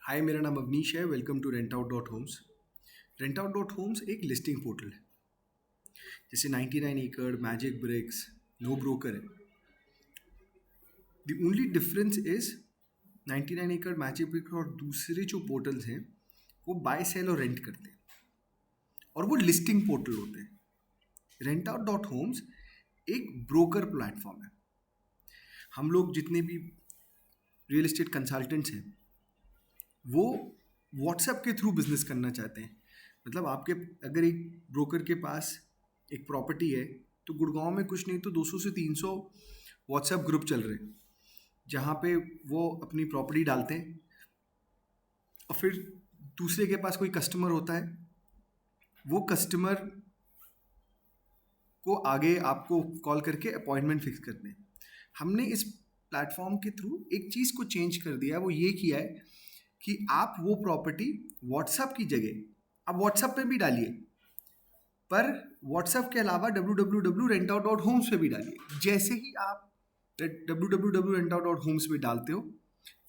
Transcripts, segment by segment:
हाय, मेरा नाम अवनीश है। Welcome to Rentout.Homes। Rentout.Homes एक लिस्टिंग पोर्टल है, जैसे 99 एकड़, मैजिक ब्रिक्स, नो ब्रोकर है। द ओनली डिफरेंस इज 99 एकड़, मैजिक ब्रिक्स और दूसरे जो पोर्टल्स हैं वो बाय सेल और रेंट करते हैं और वो लिस्टिंग पोर्टल होते हैं। Rentout.Homes एक ब्रोकर प्लेटफॉर्म है। हम लोग जितने भी रियल एस्टेट कंसल्टेंट्स हैं वो व्हाट्सएप के थ्रू बिजनेस करना चाहते हैं। मतलब आपके अगर एक ब्रोकर के पास एक प्रॉपर्टी है तो गुड़गांव में कुछ नहीं तो 200 से 300 व्हाट्सएप ग्रुप चल रहे हैं, जहाँ पे वो अपनी प्रॉपर्टी डालते हैं और फिर दूसरे के पास कोई कस्टमर होता है, वो कस्टमर को आगे आपको कॉल करके अपॉइंटमेंट फिक्स करते हैं। हमने इस प्लेटफॉर्म के थ्रू एक चीज़ को चेंज कर दिया है, वो ये किया है कि आप वो प्रॉपर्टी व्हाट्सएप की जगह आप व्हाट्सएप पे भी डालिए, पर व्हाट्सएप के अलावा www.rentout.homes पे भी डालिए। जैसे ही आप www.rentout.homes पे डालते हो,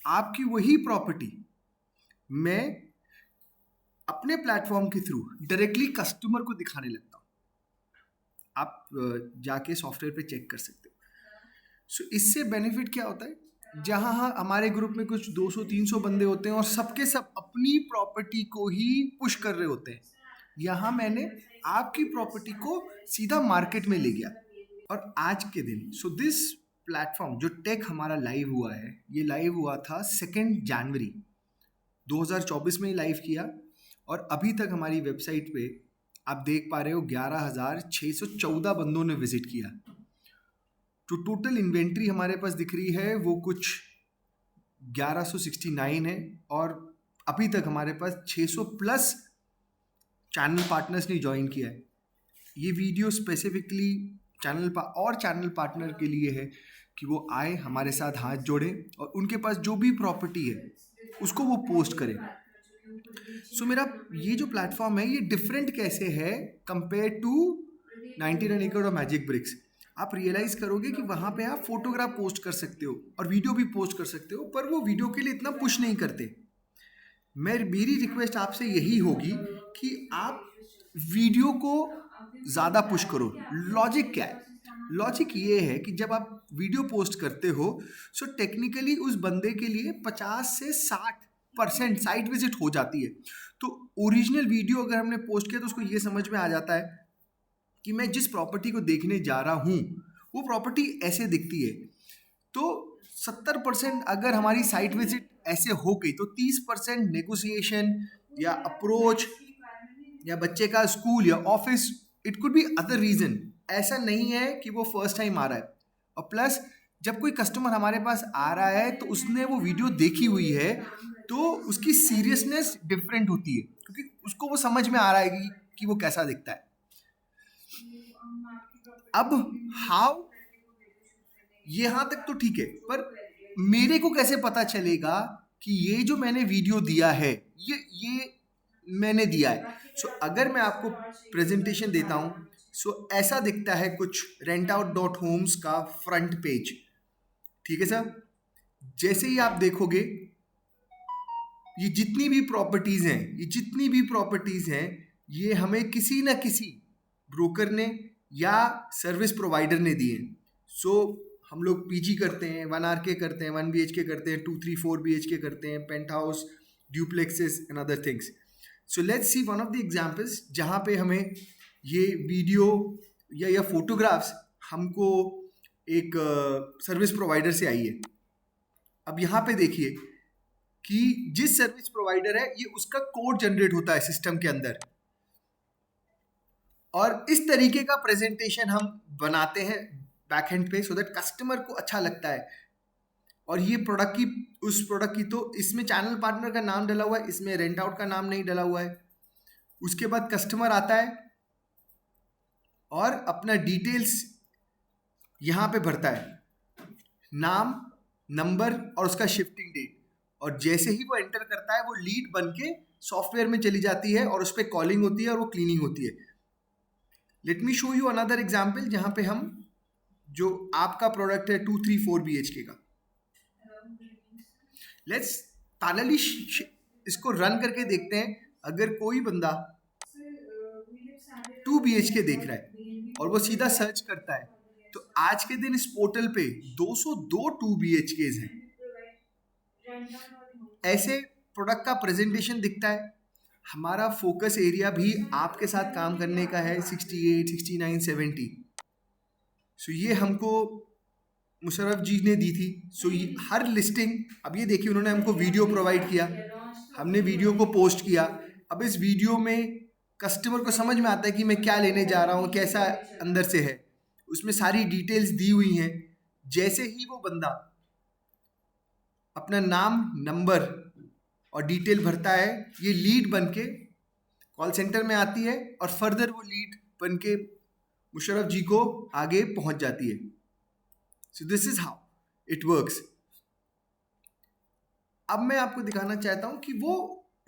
आपकी वही प्रॉपर्टी मैं अपने प्लेटफॉर्म के थ्रू डायरेक्टली कस्टमर को दिखाने लगता हूँ। आप जाके सॉफ्टवेयर पे चेक कर सकते हो। सो इससे बेनिफिट क्या होता है, जहाँ हमारे ग्रुप में कुछ 200-300 बंदे होते हैं और सबके सब अपनी प्रॉपर्टी को ही पुश कर रहे होते हैं, यहाँ मैंने आपकी प्रॉपर्टी को सीधा मार्केट में ले गया। और आज के दिन दिस प्लेटफॉर्म जो टेक हमारा लाइव हुआ है, ये लाइव हुआ था 2 जनवरी 2024 में ही लाइव किया, और अभी तक हमारी वेबसाइट पे आप देख पा रहे हो 11,614 बंदों ने विजिट किया। जो टोटल इन्वेंट्री हमारे पास दिख रही है वो कुछ 1169 है, और अभी तक हमारे पास 600 प्लस चैनल पार्टनर्स ने ज्वाइन किया है। ये वीडियो स्पेसिफिकली चैनल पार्टनर के लिए है कि वो आए, हमारे साथ हाथ जोड़ें और उनके पास जो भी प्रॉपर्टी है उसको वो पोस्ट करें। सो मेरा ये जो प्लेटफॉर्म है ये डिफरेंट कैसे है कंपेयर टू 99 एकड़ और मैजिक ब्रिक्स। आप रियलाइज करोगे कि वहाँ पे आप फोटोग्राफ पोस्ट कर सकते हो और वीडियो भी पोस्ट कर सकते हो, पर वो वीडियो के लिए इतना पुश नहीं करते। मेरी रिक्वेस्ट आपसे यही होगी कि आप वीडियो को ज़्यादा पुश करो। लॉजिक क्या है? लॉजिक ये है कि जब आप वीडियो पोस्ट करते हो सो टेक्निकली उस बंदे के लिए 50 से 60% साइट विजिट हो जाती है। तो ओरिजिनल वीडियो अगर हमने पोस्ट किया तो उसको ये समझ में आ जाता है कि मैं जिस प्रॉपर्टी को देखने जा रहा हूँ वो प्रॉपर्टी ऐसे दिखती है। तो 70% अगर हमारी साइट विजिट ऐसे हो गई तो 30% नेगोशिएशन या अप्रोच या बच्चे का स्कूल या office, it could be other reason. ऐसा नहीं है कि वो फर्स्ट टाइम आ रहा है। और प्लस जब कोई कस्टमर हमारे पास आ रहा है तो उसने वो वीडियो देखी हुई है तो उसकी सीरियसनेस डिफरेंट होती है, क्योंकि उसको वो समझ में आ रहा है कि वो कैसा दिखता है। अब हाउ, यहाँ तक तो ठीक है, पर मेरे को कैसे पता चलेगा कि ये जो मैंने वीडियो दिया है ये मैंने दिया है? अगर मैं आपको प्रेजेंटेशन देता हूँ ऐसा दिखता है कुछ Rentout.Homes का फ्रंट पेज। ठीक है सर, जैसे ही आप देखोगे ये जितनी भी प्रॉपर्टीज हैं ये हमें किसी ना किसी ब्रोकर ने या सर्विस प्रोवाइडर ने दिए। हम लोग पीजी करते हैं, 1 RK करते हैं, 1 BHK करते हैं, 2, 3, 4 BHK करते हैं, penthouse, duplexes and other things. Let's see one of the examples जहाँ पे हमें ये वीडियो या फोटोग्राफ्स हमको एक सर्विस प्रोवाइडर से आई है। अब यहाँ पे देखिए कि जिस सर्विस प्रोवाइडर है ये उसका कोड जनरेट होता है सिस्टम के अंदर, और इस तरीके का प्रेजेंटेशन हम बनाते हैं बैकएंड पे सो दैट कस्टमर को अच्छा लगता है। और ये उस प्रोडक्ट की तो इसमें चैनल पार्टनर का नाम डला हुआ है, इसमें रेंट आउट का नाम नहीं डला हुआ है। उसके बाद कस्टमर आता है और अपना डिटेल्स यहाँ पे भरता है, नाम, नंबर और उसका शिफ्टिंग डेट, और जैसे ही वो एंटर करता है वो लीड बन के सॉफ्टवेयर में चली जाती है और उस पर कॉलिंग होती है और वो क्लीनिंग होती है। Let me show you another example जहाँ पे हम जो आपका प्रोडक्ट है 2, 3, 4 BHK का, लेट्स पैरेलली इसको रन करके देखते हैं। अगर कोई बंदा 2 BHK देख रहा है और वो सीधा सर्च करता है, तो आज के दिन इस पोर्टल पे 202 2 BHKs हैं। ऐसे प्रोडक्ट का प्रेजेंटेशन दिखता है। हमारा फोकस एरिया भी आपके साथ काम करने का है 68, 69, 70। सो ये हमको मुशर्रफ जी ने दी थी। सो हर लिस्टिंग, अब ये देखिए उन्होंने हमको वीडियो प्रोवाइड किया, हमने वीडियो को पोस्ट किया। अब इस वीडियो में कस्टमर को समझ में आता है कि मैं क्या लेने जा रहा हूँ, कैसा अंदर से है, उसमें सारी डिटेल्स दी हुई हैं। जैसे ही वो बंदा अपना नाम, नंबर और डिटेल भरता है, ये लीड बनके कॉल सेंटर में आती है और फर्दर वो लीड बनके मुशर्रफ जी को आगे पहुंच जाती है। So this is how it works. अब मैं आपको दिखाना चाहता हूं कि वो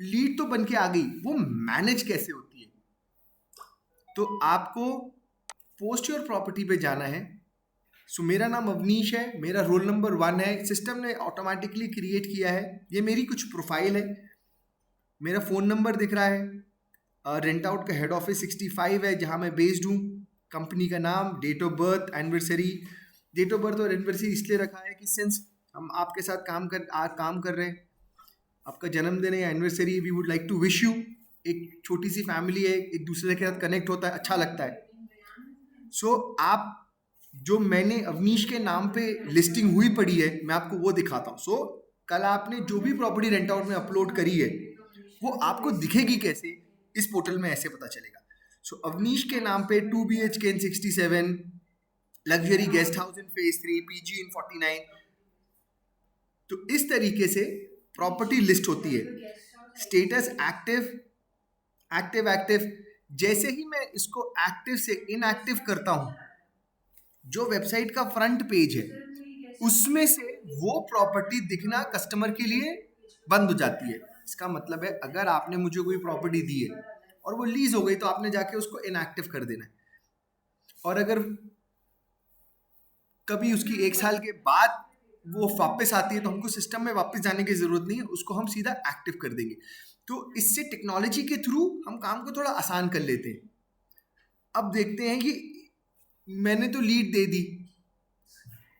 लीड तो बनके आ गई, वो मैनेज कैसे होती है। तो आपको पोस्ट योर प्रॉपर्टी पे जाना है। सो मेरा नाम अवनीश है, मेरा रोल नंबर 1 है, सिस्टम ने ऑटोमेटिकली क्रिएट किया है। ये मेरी कुछ प्रोफाइल है, मेरा फ़ोन नंबर दिख रहा है, रेंट आउट का हेड ऑफिस 65 है जहाँ मैं बेस्ड हूँ, कंपनी का नाम, date of birth, anniversary. Date of birth और एनिवर्सरी इसलिए रखा है कि सिंस हम आपके साथ काम कर रहे हैं, आपका जन्मदिन है या anniversary, we would like to wish you. एक छोटी सी फैमिली है, एक दूसरे के साथ कनेक्ट होता है, अच्छा लगता है। सो आप जो मैंने अवनीश के नाम पे लिस्टिंग हुई पड़ी है, मैं आपको वो दिखाता हूँ। सो कल आपने जो भी प्रॉपर्टी रेंट आउट में अपलोड करी है, वो आपको दिखेगी कैसे इस पोर्टल में, ऐसे पता चलेगा। सो अवनीश के नाम पे 2 BHK in 67, luxury guest house in phase 3, PG इन 49। तो इस तरीके से प्रॉपर्टी लिस्ट होती है। Status active, active active. जैसे ही मैं इसको एक्टिव से इनएक्टिव करता हूं, जो वेबसाइट का फ्रंट पेज है उसमें से वो प्रॉपर्टी दिखना कस्टमर के लिए बंद हो जाती है। इसका मतलब है अगर आपने मुझे कोई प्रॉपर्टी दी है और वो लीज हो गई, तो आपने जाके उसको इनएक्टिव कर देना है। और अगर कभी उसकी 1 साल के बाद वो वापस आती है, तो हमको सिस्टम में वापस जाने की जरूरत नहीं है, उसको हम सीधा एक्टिव कर देंगे। तो इससे टेक्नोलॉजी के थ्रू हम काम को थोड़ा आसान कर लेते हैं। अब देखते हैं कि मैंने तो लीड दे दी,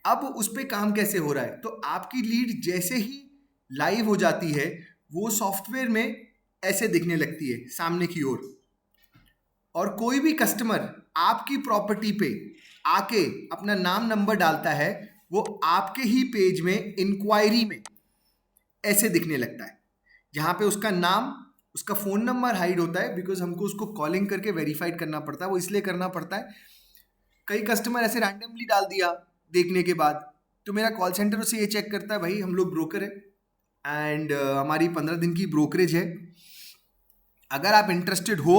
अब उस पर काम कैसे हो रहा है। तो आपकी लीड जैसे ही लाइव हो जाती है, वो सॉफ्टवेयर में ऐसे दिखने लगती है सामने की ओर। और कोई भी कस्टमर आपकी प्रॉपर्टी पे आके अपना नाम, नंबर डालता है, वो आपके ही पेज में इंक्वायरी में ऐसे दिखने लगता है, जहां पे उसका नाम, उसका फोन नंबर हाइड होता है, बिकॉज हमको उसको कॉलिंग करके वेरीफाइड करना पड़ता है। वो इसलिए करना पड़ता है, कई कस्टमर ऐसे रैंडमली डाल दिया देखने के बाद, तो मेरा कॉल सेंटर उससे ये चेक करता है, भाई हम लोग ब्रोकर है एंड हमारी 15 दिन की ब्रोकरेज है, अगर आप इंटरेस्टेड हो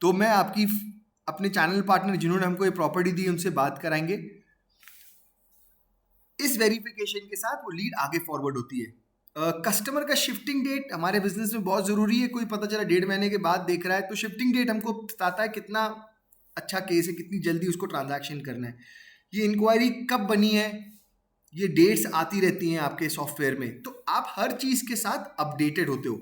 तो मैं आपकी अपने चैनल पार्टनर जिन्होंने हमको ये प्रॉपर्टी दी उनसे बात कराएंगे। इस वेरिफिकेशन के साथ वो लीड आगे फॉरवर्ड होती है। कस्टमर का शिफ्टिंग डेट हमारे बिजनेस में बहुत ज़रूरी है। कोई पता चला 1.5 महीने के बाद देख रहा है, तो शिफ्टिंग डेट हमको बताता है कितना अच्छा केस है, कितनी जल्दी उसको ट्रांजैक्शन करना है। ये इंक्वायरी कब बनी है, ये डेट्स आती रहती हैं आपके सॉफ्टवेयर में, तो आप हर चीज़ के साथ अपडेटेड होते हो।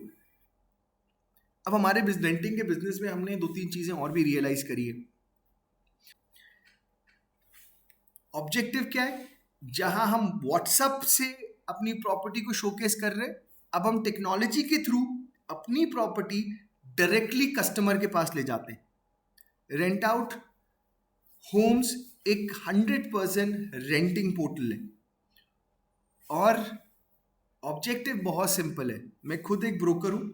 अब हमारे रेंटिंग के बिजनेस में हमने 2-3 चीज़ें और भी रियलाइज करी है। ऑब्जेक्टिव क्या है, जहां हम व्हाट्सएप से अपनी प्रॉपर्टी को शोकेस कर रहे हैं, अब हम टेक्नोलॉजी के थ्रू अपनी प्रॉपर्टी डायरेक्टली कस्टमर के पास ले जाते हैं। रेंट आउट होम्स एक 100% रेंटिंग पोर्टल है और ऑब्जेक्टिव बहुत सिंपल है। मैं खुद एक ब्रोकर हूं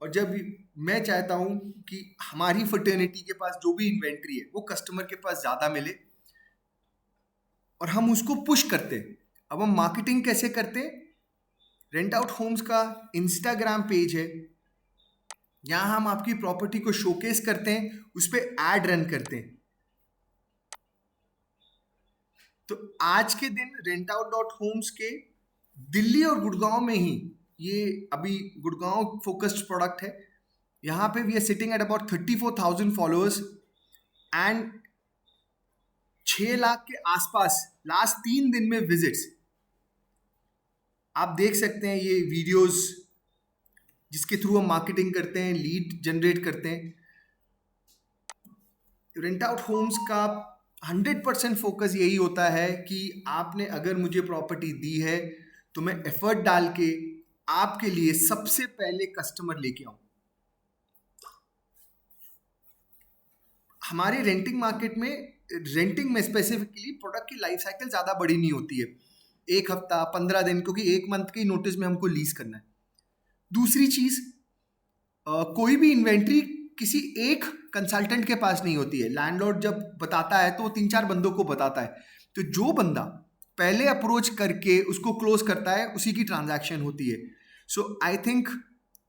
और जब मैं चाहता हूं कि हमारी फर्टर्निटी के पास जो भी इन्वेंट्री है वो कस्टमर के पास ज़्यादा मिले और हम उसको पुश करते हैं। अब हम मार्केटिंग कैसे करते हैं, रेंट आउट होम्स का इंस्टाग्राम पेज है, यहाँ हम आपकी प्रॉपर्टी को शोकेस करते हैं, उस पर एड रन करते हैं। तो आज के दिन rentout.homes के दिल्ली और गुड़गांव में ही, ये अभी गुड़गांव फोकस्ड प्रोडक्ट है, यहाँ पे we are sitting at about 34,000 followers and 6 lakh के आसपास लास्ट 3 दिन में विजिट्स। आप देख सकते हैं ये वीडियोस जिसके थ्रू हम मार्केटिंग करते हैं, लीड जनरेट करते हैं। रेंट आउट होम्स का 100% फोकस यही होता है कि आपने अगर मुझे प्रॉपर्टी दी है तो मैं एफर्ट डाल के आपके लिए सबसे पहले कस्टमर लेके आऊं। हमारे रेंटिंग मार्केट में, रेंटिंग में स्पेसिफिकली प्रोडक्ट की लाइफ साइकिल ज़्यादा बड़ी नहीं होती है, 1 हफ्ता 15 दिन, क्योंकि 1 मंथ की नोटिस में हमको लीज करना है। दूसरी चीज़, कोई भी इन्वेंट्री किसी एक कंसल्टेंट के पास नहीं होती है। लैंडलॉर्ड जब बताता है तो 3-4 बंदों को बताता है, तो जो बंदा पहले अप्रोच करके उसको क्लोज करता है उसी की ट्रांजैक्शन होती है। So I think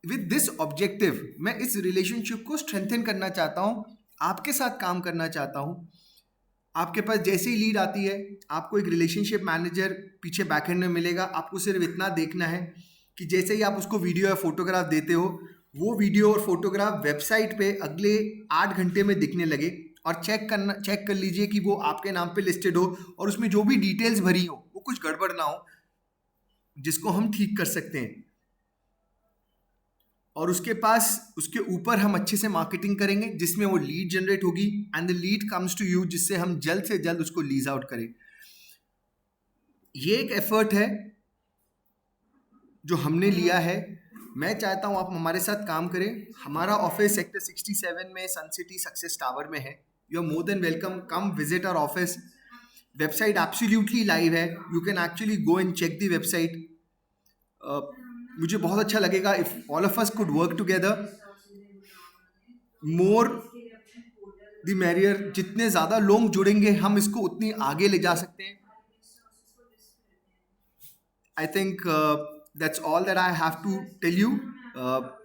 with this objective मैं इस रिलेशनशिप को स्ट्रेंथन करना चाहता हूँ, आपके साथ काम करना चाहता हूँ। आपके पास जैसे ही लीड आती है आपको एक रिलेशनशिप मैनेजर पीछे बैकएंड में मिलेगा। आपको सिर्फ इतना देखना है कि जैसे ही आप उसको वीडियो या फोटोग्राफ देते हो, वो वीडियो और फोटोग्राफ वेबसाइट पे अगले 8 घंटे में दिखने लगे, और चेक कर लीजिए कि वो आपके नाम पे लिस्टेड हो और उसमें जो भी डिटेल्स भरी हो वो कुछ गड़बड़ ना हो, जिसको हम ठीक कर सकते हैं। और उसके ऊपर हम अच्छे से मार्केटिंग करेंगे जिसमें वो लीड जनरेट होगी and the lead comes to you, जिससे हम जल्द से जल्द उसको लीज आउट करें। ये एक एफर्ट है जो हमने लिया है। मैं चाहता हूं आप हमारे साथ काम करें। हमारा ऑफिस सेक्टर 67 में सन सिटी सक्सेस टावर में है। You are more than welcome, come visit our office. Website absolutely live है, you can actually go and check the website. मुझे बहुत अच्छा लगेगा if all of us could work together, more the merrier. जितने ज़्यादा लोग जुड़ेंगे हम इसको उतनी आगे ले जा सकते हैं। I think that's all that I have to tell you.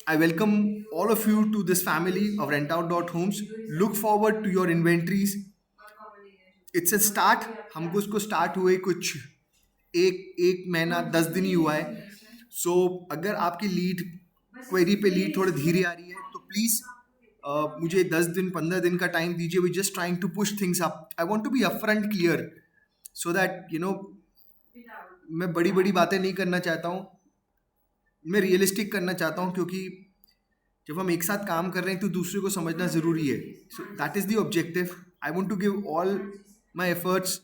I welcome all of you to this family of rentout.homes. Look forward to your inventories. It's a start. हमको उसको स्टार्ट हुए कुछ एक महीना 10 दिन ही हुआ है। सो अगर आपकी लीड क्वेरी पे लीड थोड़ी धीरे आ रही है तो प्लीज़ मुझे 10 दिन 15 दिन का टाइम दीजिए। We just trying to push things up. I want to be upfront clear so that you know, मैं बड़ी बड़ी बातें नहीं करना चाहता हूँ, मैं रियलिस्टिक करना चाहता हूँ, क्योंकि जब हम एक साथ काम कर रहे हैं तो दूसरे को समझना ज़रूरी है। So that is the objective. I want to give all my efforts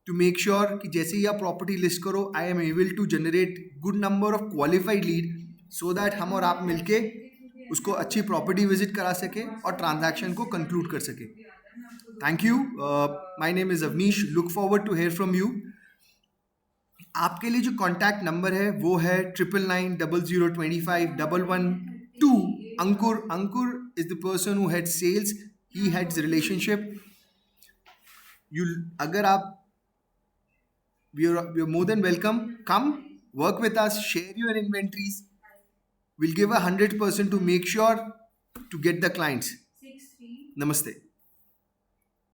to make sure कि जैसे ही आप प्रॉपर्टी लिस्ट करो, I am able to generate good number of qualified lead, so that हम और आप मिलके उसको अच्छी प्रॉपर्टी विजिट करा सके और ट्रांजैक्शन को कंक्लूड कर सके। Thank you. My name is Avneesh. Look forward to hear from you. आपके लिए जो कॉन्टैक्ट नंबर है वो है 9990251112। Ankur is the person who head sales, he heads relationship. अगर आप, we are more than welcome, come work with us, share your inventories. We'll give 100% to make sure to get the clients. Namaste.